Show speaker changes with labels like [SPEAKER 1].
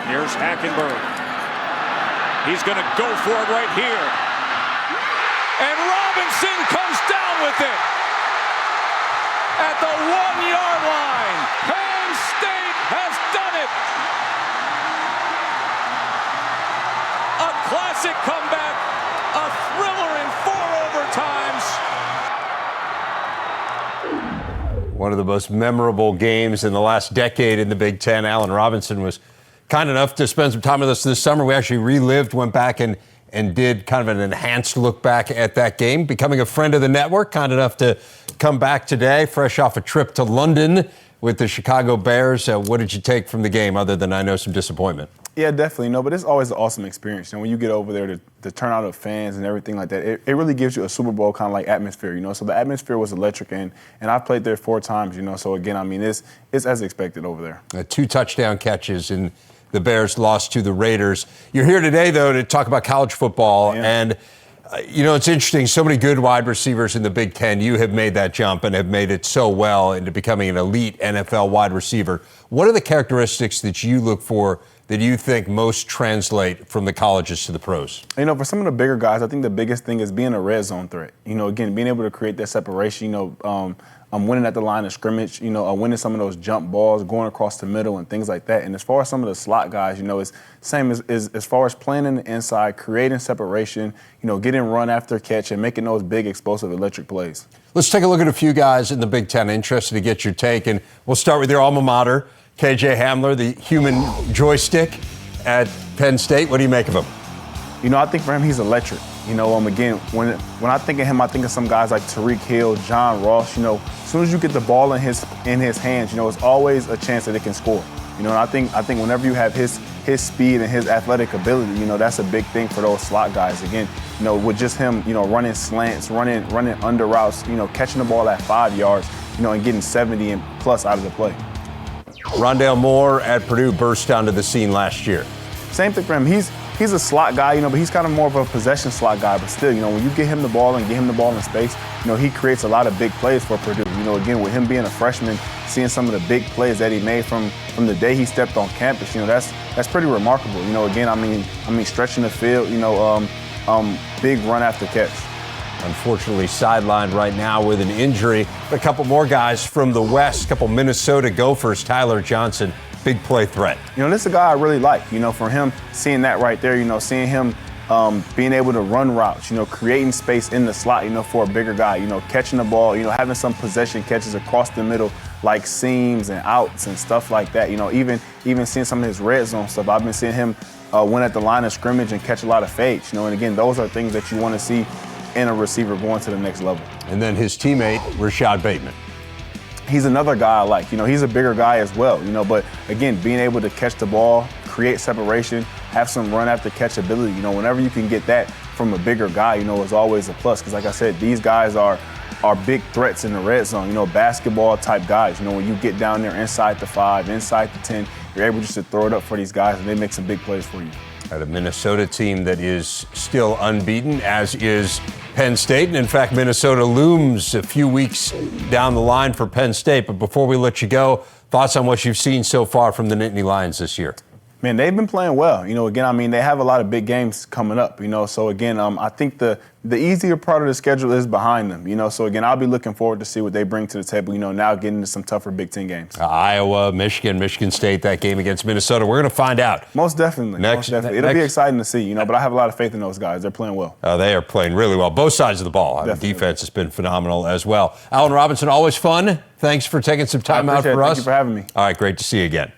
[SPEAKER 1] Here's Hackenberg. He's going to go for it right here. And Robinson comes down with it. At the 1-yard line. Penn State has done it. A classic comeback. A thriller in 4 overtimes.
[SPEAKER 2] One of the most memorable games in the last decade in the Big Ten. Allen Robinson was kind enough to spend some time with us this summer. We actually went back and did kind of an enhanced look back at that game, becoming a friend of the network, kind enough to come back today, fresh off a trip to London with the Chicago Bears. What did you take from the game other than, I know, some disappointment?
[SPEAKER 3] Yeah, definitely. But it's always an awesome experience. When you get over there, the turnout of fans and everything like that, it really gives you a Super Bowl kind of like atmosphere, So the atmosphere was electric, and I've played there 4 times, So again, it's as expected over there.
[SPEAKER 2] 2 touchdown catches, and the Bears lost to the Raiders. You're here today, though, to talk about college football, and it's interesting. So many good wide receivers in the Big Ten. You have made that jump and have made it so well into becoming an elite NFL wide receiver. What are the characteristics that you look for that you think most translate from the colleges to the pros?
[SPEAKER 3] For some of the bigger guys, I think the biggest thing is being a red zone threat. Again, being able to create that separation, winning at the line of scrimmage, winning some of those jump balls, going across the middle and things like that. And as far as some of the slot guys, it's same as far as playing in the inside, creating separation, getting run after catch and making those big, explosive, electric plays.
[SPEAKER 2] Let's take a look at a few guys in the Big Ten. Interested to get your take. And we'll start with your alma mater, KJ Hamler, the human joystick at Penn State. What do you make of him?
[SPEAKER 3] I think for him, he's electric. Again, when I think of him, I think of some guys like Tariq Hill, John Ross. As soon as you get the ball in his hands, it's always a chance that it can score. And I think whenever you have his speed and his athletic ability, that's a big thing for those slot guys. Again, with just him, running slants, running under routes, catching the ball at 5 yards, and getting 70 and plus out of the play.
[SPEAKER 2] Rondale Moore at Purdue burst onto the scene last year.
[SPEAKER 3] Same thing for him. He's a slot guy, but he's kind of more of a possession slot guy. But still, when you get him the ball and get him the ball in space, he creates a lot of big plays for Purdue. Again, with him being a freshman, seeing some of the big plays that he made from the day he stepped on campus, that's pretty remarkable. Again, I mean, stretching the field, big run after catch.
[SPEAKER 2] Unfortunately sidelined right now with an injury. A couple more guys from the West, a couple Minnesota Gophers. Tyler Johnson, big play threat.
[SPEAKER 3] This is a guy I really like, for him, seeing that right there, seeing him being able to run routes, creating space in the slot, for a bigger guy, catching the ball, having some possession catches across the middle, like seams and outs and stuff like that. Even seeing some of his red zone stuff. I've been seeing him win at the line of scrimmage and catch a lot of fades, and again, those are things that you want to see in a receiver going to the next level.
[SPEAKER 2] And then his teammate, Rashad Bateman.
[SPEAKER 3] He's another guy I like. He's a bigger guy as well, but again, being able to catch the ball, create separation, have some run after catch ability, whenever you can get that from a bigger guy, is always a plus. Because like I said, these guys are big threats in the red zone, basketball type guys. When you get down there inside the 5, inside the 10, you're able just to throw it up for these guys and they make some big plays for you.
[SPEAKER 2] At a Minnesota team that is still unbeaten, as is Penn State. And in fact, Minnesota looms a few weeks down the line for Penn State. But before we let you go, thoughts on what you've seen so far from the Nittany Lions this year?
[SPEAKER 3] Man, they've been playing well. Again, they have a lot of big games coming up, So again, I think the easier part of the schedule is behind them, So again, I'll be looking forward to see what they bring to the table, now getting into some tougher Big Ten games.
[SPEAKER 2] Iowa, Michigan State, that game against Minnesota. We're going to find out.
[SPEAKER 3] Most definitely. It'll be exciting to see, but I have a lot of faith in those guys. They're playing well.
[SPEAKER 2] They are playing really well. Both sides of the ball. The defense has been phenomenal as well. Allen Robinson, always fun. Thanks for taking some time out for us.
[SPEAKER 3] Thank you for having me.
[SPEAKER 2] All right, great to see you again.